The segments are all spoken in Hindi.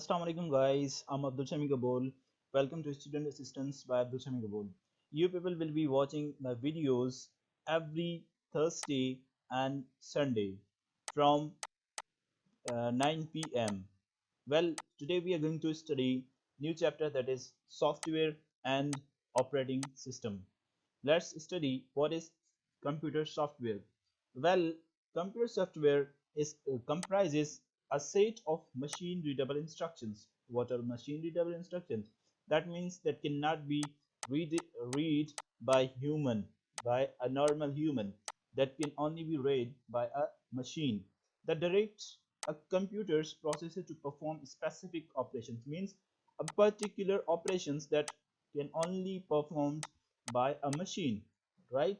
Assalamu alaikum guys, I'm Abdul Shami Gabol. Welcome to Student Assistance by Abdul Shami Gabol. You people will be watching my videos every Thursday and Sunday from 9 p.m. Well, today we are going to study new chapter, that is software and operating system. Let's study what is computer software. Well, computer software comprises a set of machine readable instructions. What are machine readable instructions? That means that cannot be read by human, by a normal human. That can only be read by a machine. That directs a computer's processor to perform specific operations, means a particular operations that can only performed by a machine, right?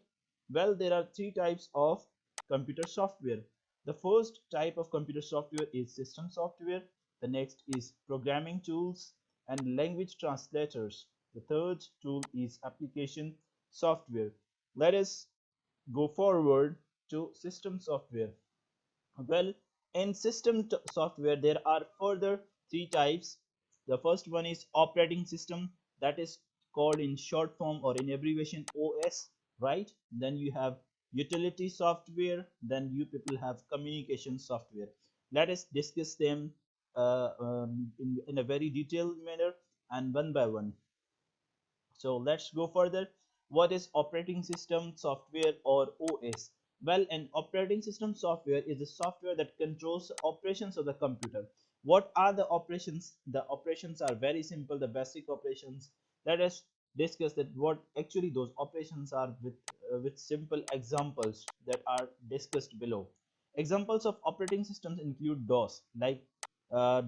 Well, there are three types of computer software. The first type of computer software is system software. The next is programming tools and language translators. The third tool is application software. Let us go forward to system software. Well, in software, there are further three types. The first one is operating system, that is called in short form or in abbreviation OS, right? Then you have utility software, then you people have communication software. Let us discuss them in a very detailed manner and one by one. So let's go further. What is operating system software or OS? Well, an operating system software is the software that controls the operations of the computer. What are the operations? The operations are very simple, the basic operations. Let us discuss that what actually those operations are with simple examples that are discussed below. Examples of operating systems include DOS, like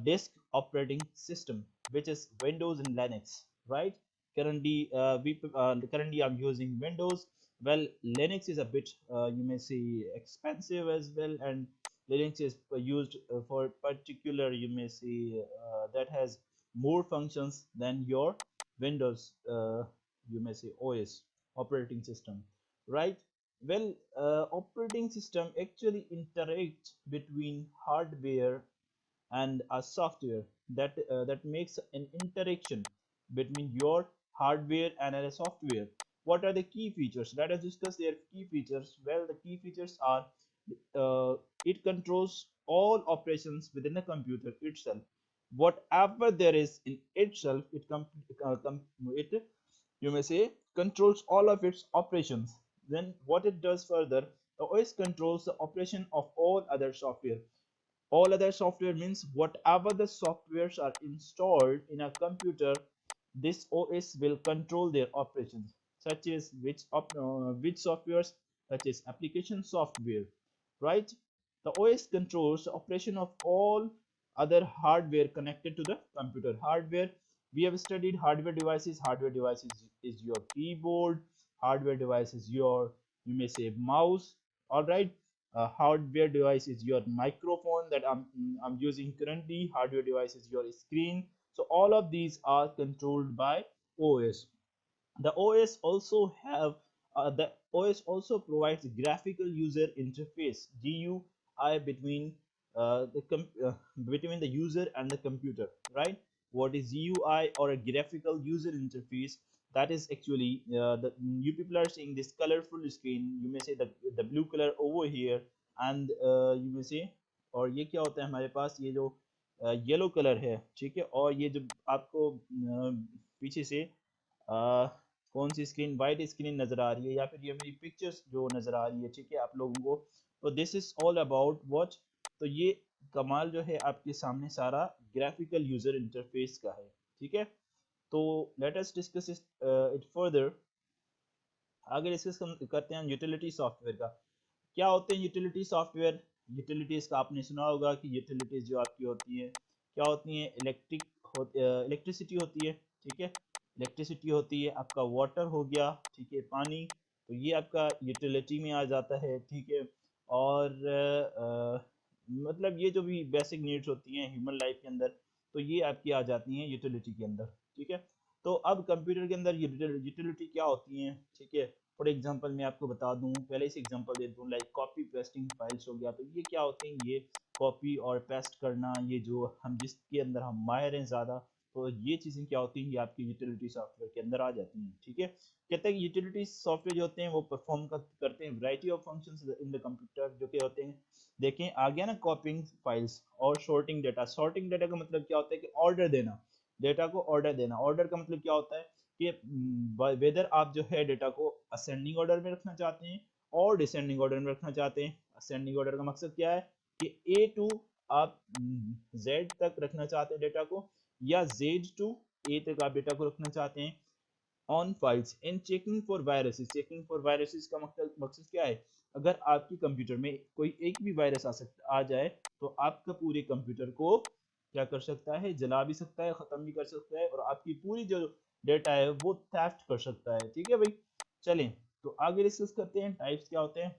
disk operating system, which is Windows and Linux, right? Currently I'm using Windows. Well, Linux is a bit you may say expensive as well, and Linux is used for particular, you may say, that has more functions than your Windows, you may say, OS, operating system, right? Well, operating system actually interacts between hardware and a software, that makes an interaction between your hardware and a software. What are the key features? Let us discuss their key features. Well, the key features are it controls all operations within the computer itself. Whatever there is in itself, it you may say controls all of its operations. Then what it does further, the OS controls the operation of all other software. All other software means whatever the softwares are installed in a computer, this OS will control their operations, such as which softwares, such as application software, right? The OS controls the operation of all other hardware connected to the computer. Hardware, we have studied hardware devices. Hardware devices is your keyboard. Hardware device is your, you may say, mouse. All right. Hardware device is your microphone that I'm using currently. Hardware device is your screen. So all of these are controlled by OS. The OS also have the OS also provides graphical user interface GUI between the user and the computer, right? What is GUI, or a graphical user interface? That is actually the you people are seeing this colorful screen. You may say that the blue color over here, and you may say, और ये क्या होता है हमारे पास, ये जो येलो कलर है, ठीक है, और ये जो आपको पीछे से कौन सी स्क्रीन, वाइट स्क्रीन नजर आ रही है, या फिर ये मेरी पिक्चर्स जो नजर आ रही है, ठीक है, आप लोगों को, तो this is all about what, तो ये कमाल जो है आपके सामने सारा ग्राफिकल यूजर इंटरफेस का है, ठीक है। तो let us discuss it further. आगे डिस्कस करते हैं यूटिलिटी सॉफ्टवेयर का। क्या होते हैं यूटिलिटी सॉफ्टवेयर? यूटिलिटीज का आपने सुना होगा कि यूटिलिटीज जो आपकी होती है क्या होती हैं, इलेक्ट्रिसिटी होती है, ठीक है, इलेक्ट्रिसिटी होती है, आपका वाटर हो गया, ठीक है, पानी, तो ये आपका यूटिलिटी में आ जाता है, ठीक है। और मतलब ये जो भी बेसिक नीड्स होती हैं ह्यूमन लाइफ के अंदर, तो ये आपकी आ जाती हैं यूटिलिटी के अंदर, ठीक है। तो अब कंप्यूटर के अंदर यूटिलिटी क्या होती हैं, ठीक है, फॉर एग्जांपल मैं आपको बता दूं, पहले से एग्जांपल दे दूं, लाइक कॉपी पेस्टिंग फाइल्स हो गया। तो ये क्या होते हैं, ये कॉपी और पेस्ट करना, ये जो हम जिसके अंदर हम माहिर हैं ज़्यादा, तो ये चीज़ें क्या होती हैं, ये आपकी यूटिलिटी सॉफ्टवेयर के अंदर आ जाती हैं। ठीक है, कहते हैं कि यूटिलिटी सॉफ्टवेयर जो होते हैं वो परफॉर्म करते हैं variety of functions in the computer, जो कि होते हैं, देखें आ गया ना, कॉपिंग फाइल्स और शॉर्टिंग डाटा। शॉर्टिंग डाटा का मतलब क्या होता है कि ऑर्डर देना, डेटा को ऑर्डर देना। ऑर्डर का मतलब क्या होता है कि वेदर आप जो है डेटा को असेंडिंग ऑर्डर में रखना चाहते हैं और डिसेंडिंग ऑर्डर में रखना चाहते हैं। असेंडिंग ऑर्डर का मकसद क्या है कि ए टू आप जेड तक रखना चाहते हैं डेटा को, या जेड टू ए तक आप डेटा को रखना चाहते हैं on files and checking for viruses. Checking for viruses का मकसद क्या है, अगर आपकी कंप्यूटर में कोई एक भी वायरस आ जाए तो आपका पूरे कंप्यूटर को क्या कर सकता है, जला भी सकता है, खत्म भी कर सकता है, और आपकी पूरी जो डेटा है वो थेफ्ट कर सकता है। ठीक है भाई, चलें तो आगे डिस्कस करते हैं टाइप्स क्या होते हैं।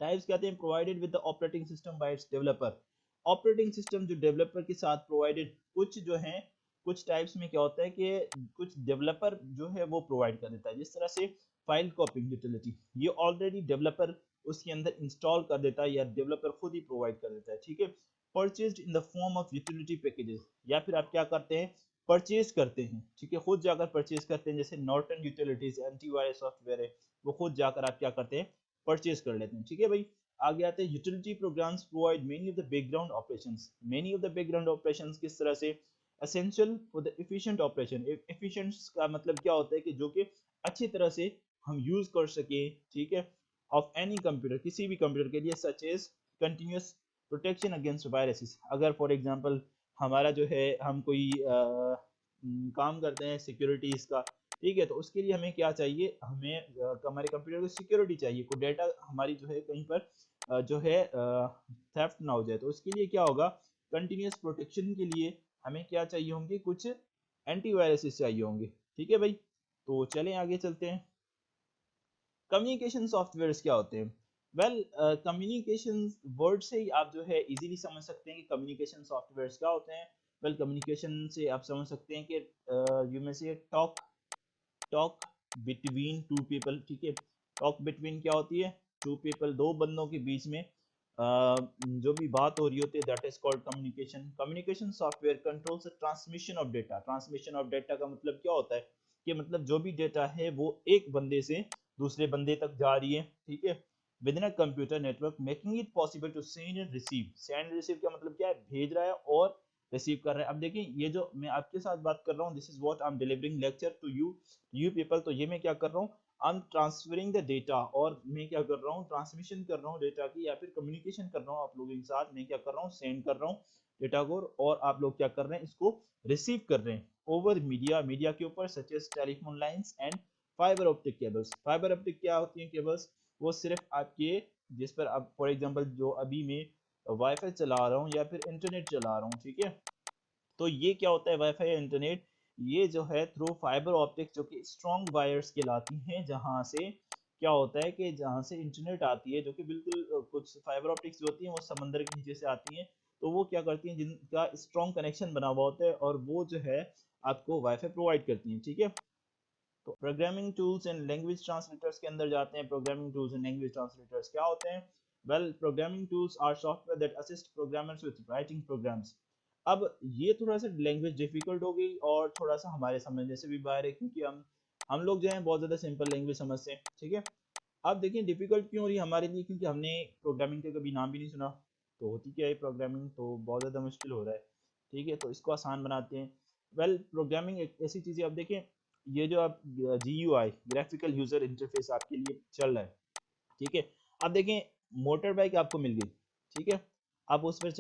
टाइप्स कहते हैं provided with the operating system by it's developer. Operating system जो डेवलपर के साथ प्रोवाइडेड, कुछ जो है कुछ टाइप्स में क्या होता है कि कुछ डेवलपर जो है वो प्रोवाइड कर देता है। जिस तरह से फाइल कॉपिंग यूटिलिटी, ये ऑलरेडी डेवलपर उसके अंदर इंस्टॉल कर देता है या डेवलपर खुद ही प्रोवाइड कर देता है। ठीक है, purchased in the form of utility packages, या फिर आप क्या करते हैं, परचेज करते हैं। ठीक है, खुद जाकर परचेज करते हैं, जैसे नॉर्टन यूटिलिटीज एंटीवायरस सॉफ्टवेयर है, वो खुद जाकर आप क्या करते हैं, परचेज कर लेते हैं। ठीक है भाई, आगे आते हैं utility programmes provide many of the background operations. Many of the background operations किस तरह से, essential for the efficient operation. Efficient का मतलब क्या होता है कि जो कि अच्छी तरह से हम यूज कर सके। ठीक है, ऑफ एनी कंप्यूटर, किसी भी कंप्यूटर के लिए, such as continuous protection against viruses. अगर फॉर एग्जांपल हमारा जो है हम कोई काम करते हैं सिक्योरिटीज का, ठीक है, तो उसके लिए हमें क्या चाहिए, हमें हमारे कंप्यूटर को सिक्योरिटी चाहिए, कोई डेटा हमारी जो है कहीं पर जो है थेफ्ट ना हो जाए। तो उसके लिए क्या होगा, कंटिन्यूस प्रोटेक्शन के लिए हमें क्या चाहिए होंगे, कुछ एंटीवायरसेस चाहिए होंगे। ठीक है भाई, तो चलें आगे चलते हैं। कम्युनिकेशन सॉफ्टवेयर्स क्या होते हैं। वेल, कम्युनिकेशन वर्ड से ही आप जो है इजीली समझ सकते हैं कि कम्युनिकेशन सॉफ्टवेयर्स क्या होते हैं। वेल, कम्युनिकेशन से आप समझ सकते हैं कि यू में से टॉक बिटवीन टू पीपल। ठीक है, टॉक बिटवीन क्या होती है, टू पीपल, दो बंदों के बीच में जो भी बात हो रही होती है, that is called communication. Communication software controls the transmission of data. Transmission of data का मतलब क्या होता है कि मतलब जो भी डेटा है वो एक बंदे से दूसरे बंदे तक जा रही है। ठीक है, within a computer network making it possible to send and receive. Send receive का मतलब क्या है, भेज रहा है और रिसीव कर रहा है। अब देखिए, ये जो मैं आपके साथ बात कर रहा हूँ, this is what I am delivering lecture to you people. तो ये मैं क्या कर रहा हूँ, I am transferring the data, और मैं क्या कर रहा हूँ, ट्रांसमिशन कर रहा हूँ डेटा की, या फिर कम्युनिकेशन कर रहा हूँ आप लोगों के साथ। मैं क्या कर रहा हूँ, सेंड कर रहा हूँ डेटा को, और आप लोग क्या कर रहे हैं, इसको रिसीव कर रहे हैं ओवर मीडिया, मीडिया के ऊपर, such as telephone lines and fibre optic cables. Fibre optic क्या होती हैं केबल्स, वो सिर्फ आपके, जिस पर आप फॉर एग्जांपल जो अभी मैं वाईफाई चला रहा हूँ या फिर इंटरनेट चला रहा हूँ, ठीक है, तो ये क्या होता है, वाईफाई या इंटरनेट, ये जो है थ्रू फाइबर ऑप्टिक, जो कि स्ट्रॉन्ग वायर्स कहलाती हैं, जहां से क्या होता है कि जहां से इंटरनेट आती है, जो कि बिल्कुल कुछ फाइबर ऑप्टिक्स जो होती हैं वो समंदर के नीचे से आती हैं, तो वो क्या करती हैं, जिनका स्ट्रॉन्ग कनेक्शन बना हुआ होता है, और वो जो है आपको वाईफाई प्रोवाइड करती हैं। ठीक है, तो programming tools and language translators के अंदर जाते हैं। Programming tools and language translators क्या होते हैं। Well, programming tools are software that assist programmers with writing programs. अब ये थोड़ा सा लैंग्वेज डिफिकल्ट हो गई और थोड़ा सा हमारे समझने से भी बाहर है, क्योंकि हम लोग जो है बहुत ज़्यादा सिंपल लैंग्वेज समझते हैं। ठीक है, अब देखिए डिफिकल्ट क्यों हो रही है हमारे लिए, क्योंकि हमने प्रोग्रामिंग का कभी नाम भी नहीं सुना। तो होती क्या है प्रोग्रामिंग, तो बहुत ज़्यादा मुश्किल हो रहा है। ठीक है, तो इसको आसान बनाते हैं। वेल, प्रोग्रामिंग एक ऐसी चीज़ है, अब देखें, ये जो आप GUI, ग्राफिकल यूजर इंटरफेस आपके लिए चल रहा है। ठीक है, अब देखें, मोटर बाइक आपको मिल गई। ठीक है, आप उस पर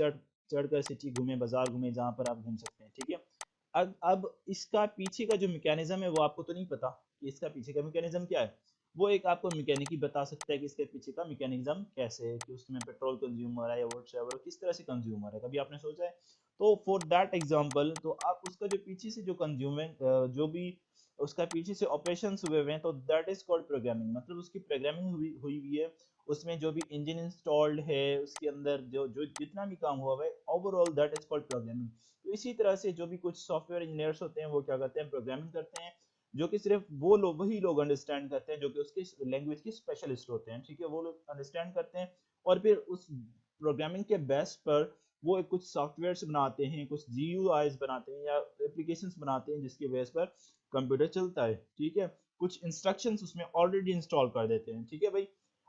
चढ़कर सिटी घूमे, बाजार घूमे, जहाँ पर आप घूम सकते हैं। ठीक है, अब इसका पीछे का जो मैकेनिज्म है वो आपको तो नहीं पता कि इसका पीछे का मैकेनिज्म क्या है। वो एक आपको मैकेनिक ही बता सकता है कि इसके पीछे का मैकेनिज्म कैसे है, कि उसमें पेट्रोल कंज्यूम हो रहा है या व्हाटसएवर, किस तरह से कंज्यूम हो रहा है, कभी आपने सोचा है। तो फॉर दैट एग्जांपल, तो आप उसका जो पीछे से जो कंज्यूमेंट, जो भी उसका पीछे से ऑपरेशंस हुए हुए हैं, तो दैट इज कॉल्ड प्रोग्रामिंग। मतलब उसकी प्रोग्रामिंग हुई हुई है, उसमें जो भी इंजन इंस्टॉल्ड है, उसके अंदर जो जो जितना भी काम हुआ है, overall that is called programming. तो इसी तरह से जो भी कुछ सॉफ्टवेयर इंजीनियर्स होते हैं वो क्या करते हैं, प्रोग्रामिंग करते हैं। जो कि सिर्फ वो लोग वही लोग अंडरस्टैंड करते हैं जो कि उसके लैंग्वेज के स्पेशलिस्ट होते हैं, ठीक है, वो लोग अंडरस्टैंड करते हैं और फिर उस प्रोग्रामिंग के बेस पर वो कुछ सॉफ्टवेयर्स बनाते हैं, कुछ GUIs बनाते हैं या एप्लीकेशंस बनाते हैं जिसके बेस पर कंप्यूटर चलता है, ठीक है, कुछ इंस्ट्रक्शंस उसमें ऑलरेडी इंस्टॉल कर देते हैं, ठीक है भाई।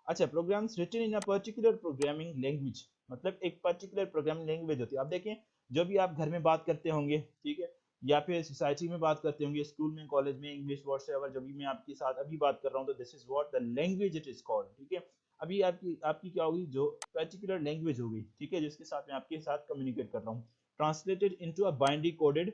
अच्छा, programs written in a particular programming language, मतलब एक पर्टिकुलर प्रोग्रामिंग लैंग्वेज होती है। आप देखें, जो भी आप घर में बात करते होंगे, ठीक है, या फिर सोसाइटी में बात करते होंगे, स्कूल में, कॉलेज में, इंग्लिश व्हाट्सएवर, जब भी मैं आपके साथ अभी बात कर रहा हूँ, तो this is what the language it is called, ठीक है। अभी आपकी आपकी क्या होगी, जो पर्टिकुलर लैंग्वेज होगी, ठीक है, जिसके साथ मैं आपके साथ कम्युनिकेट कर रहा हूँ, translated into a binary coded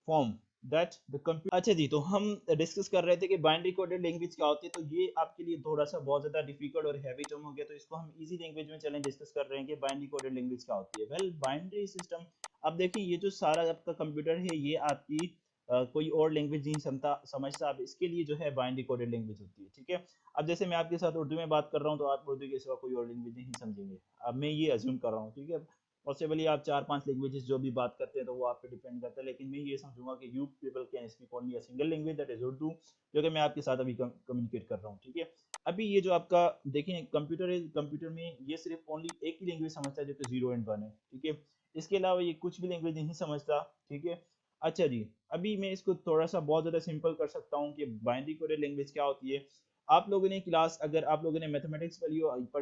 form that the computer. अच्छा जी, तो हम डिस्कस कर रहे थे कि बाइनरी कोडेड लैंग्वेज क्या होती है। तो ये आपके लिए थोड़ा सा बहुत ज्यादा डिफिकल्ट और हैवी टर्म हो गया, तो इसको हम इजी लैंग्वेज में चलें डिस्कस कर रहे हैं कि बाइनरी कोडेड लैंग्वेज क्या होती है। वेल, बाइनरी सिस्टम, अब देखिए ये जो सारा आपका कंप्यूटर है, ये आपकी कोई और लैंग्वेज नहीं समझता, अब इसके लिए जो है बाइनरी कोडेड लैंग्वेज होती है, ठीक है। अब जैसे मैं आपके साथ उर्दू में बात कर रहा हूँ, तो आप उर्दू के सिवा कोई और लैंग्वेज नहीं समझेंगे, अब मैं ये अज्यूम कर रहा हूँ, ठीक है। पॉसिबली आप 4-5 लैंग्वेजेस जो भी बात करते हैं तो वो आप पे डिपेंड करता है, लेकिन मैं ये समझूंगा कि you people can speak only a single language that is Urdu, जो कि मैं आपके साथ अभी कम्युनिकेट कर रहा हूँ, ठीक है। अभी ये जो आपका देखें कंप्यूटर है, कंप्यूटर में ये सिर्फ ओनली एक ही लैंग्वेज समझता है जो कि 0 एंड 1 है, ठीक है। इसके अलावा ये कुछ भी लैंग्वेज नहीं समझता, ठीक है। अच्छा जी, अभी मैं इसको थोड़ा सा बहुत ज़्यादा सिंपल कर सकता हूँ कि बाइनरी कोडेड लैंग्वेज क्या होती है। आप लोगों ने क्लास, अगर आप लोगों ने मैथमेटिक्स पढ़ी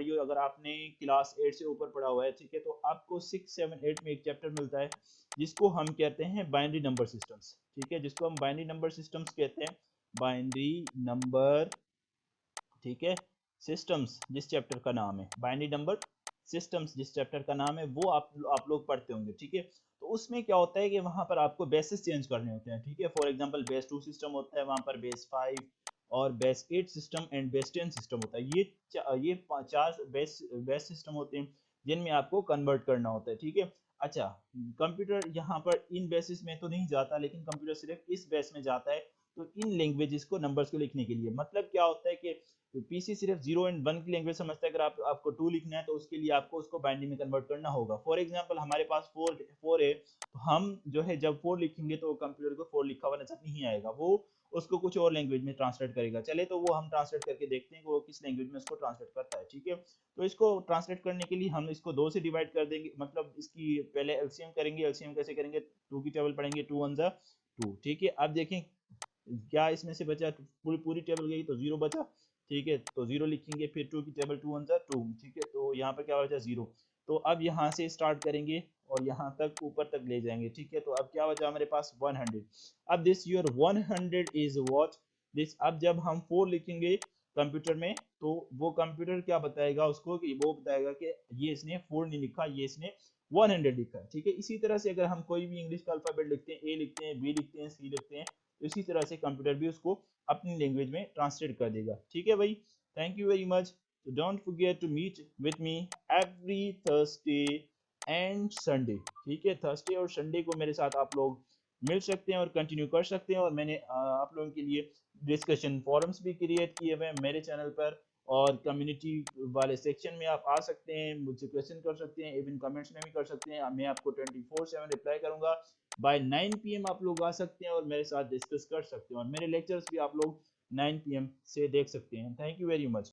हो, अगर आपने क्लास 8 से ऊपर पढ़ा हुआ है, ठीक है, तो आपको 6, 7, 8 में एक चैप्टर मिलता है जिसको हम कहते हैं बाइनरी नंबर सिस्टम्स, ठीक है, जिसको हम बाइनरी नंबर सिस्टम्स कहते हैं, बाइनरी नंबर, ठीक है, सिस्टम्स जिस चैप्टर का नाम है, बाइनरी नंबर सिस्टम्स जिस चैप्टर का नाम है, वो आप लोग पढ़ते होंगे, ठीक है। तो उसमें क्या होता है कि वहां पर आपको बेसिस चेंज करने होते हैं, ठीक है। फॉर एग्जांपल बेस 2 सिस्टम होता है, वहां पर बेस 5 और base 8 system and base 10 system होता है। ये चार बेस सिस्टम होते हैं जिनमें आपको कन्वर्ट करना होता है, ठीक है। अच्छा, कंप्यूटर यहाँ पर इन बेसिस में तो नहीं जाता, लेकिन कंप्यूटर सिर्फ इस बेस में जाता है, तो इन लैंग्वेजेस को नंबर्स को लिखने के लिए, मतलब क्या होता है कि पीसी सिर्फ 0 एंड 1 की लैंग्वेज समझता है। अगर आपको 2 लिखना है तो उसके लिए आपको उसको बाइनरी में कन्वर्ट करना होगा। फॉर एग्जांपल हमारे पास 4 है, तो हम जो है जब 4 लिखेंगे तो कंप्यूटर को 4 लिखा हुआ नजर नहीं आएगा, वो उसको कुछ और लैंग्वेज में ट्रांसलेट करेगा। चले तो वो हम ट्रांसलेट करके देखते हैं कि वो किस लैंग्वेज में उसको ट्रांसलेट करता है, ठीक है। तो इसको ट्रांसलेट करने के लिए हम इसको 2 से डिवाइड कर देंगे, मतलब इसकी पहले एलसीएम करेंगे। एलसीएम कैसे करेंगे, 2 की टेबल पढ़ेंगे, 2 1 जा 2, ठीक है। अब देखें क्या इसमें से बचा, पूरी पूरी टेबल गई तो 0 बचा, ठीक है, तो 0 लिखेंगे, फिर 2 की टेबल 2 1 2, ठीक है, तो यहाँ पर क्या बचा 0। तो अब यहाँ से स्टार्ट करेंगे और यहाँ तक ऊपर तक ले जाएंगे, ठीक है। तो अब क्या बचा हमारे पास 100। अब this your 100 is what this, अब जब हम 4 लिखेंगे कंप्यूटर में, तो वो कंप्यूटर क्या बताएगा उसको, कि वो बताएगा कि ये इसने 4 नहीं लिखा, ये इसने 100 लिखा है, ठीक है। इसी तरह से अगर हम कोई भी इंग्लिश का अल्फाबेट लिखते हैं, ए लिखते हैं, बी लिखते हैं, सी लिखते हैं, तो इसी तरह से कंप्यूटर भी उसको अपनी लैंग्वेज में ट्रांसलेट कर देगा, ठीक है भाई। Thank you very much. Don't forget to meet with me every Thursday and Sunday, ठीक है। थर्सडे और संडे को मेरे साथ आप लोग मिल सकते हैं और कंटिन्यू कर सकते हैं। और मैंने आप लोगों के लिए डिस्कशन फोरम्स भी क्रिएट किए हुए हैं मेरे चैनल पर, और कम्युनिटी वाले सेक्शन में आप आ सकते हैं, मुझसे क्वेश्चन कर सकते हैं, इवन कमेंट्स में भी कर सकते हैं। मैं आपको 24/7 रिप्लाई करूंगा। बाय 9 PM आप लोग आ सकते हैं और मेरे साथ डिस्कस कर सकते हैं, और मेरे लेक्चर्स भी आप लोग 9 PM से देख सकते हैं। Thank you very much.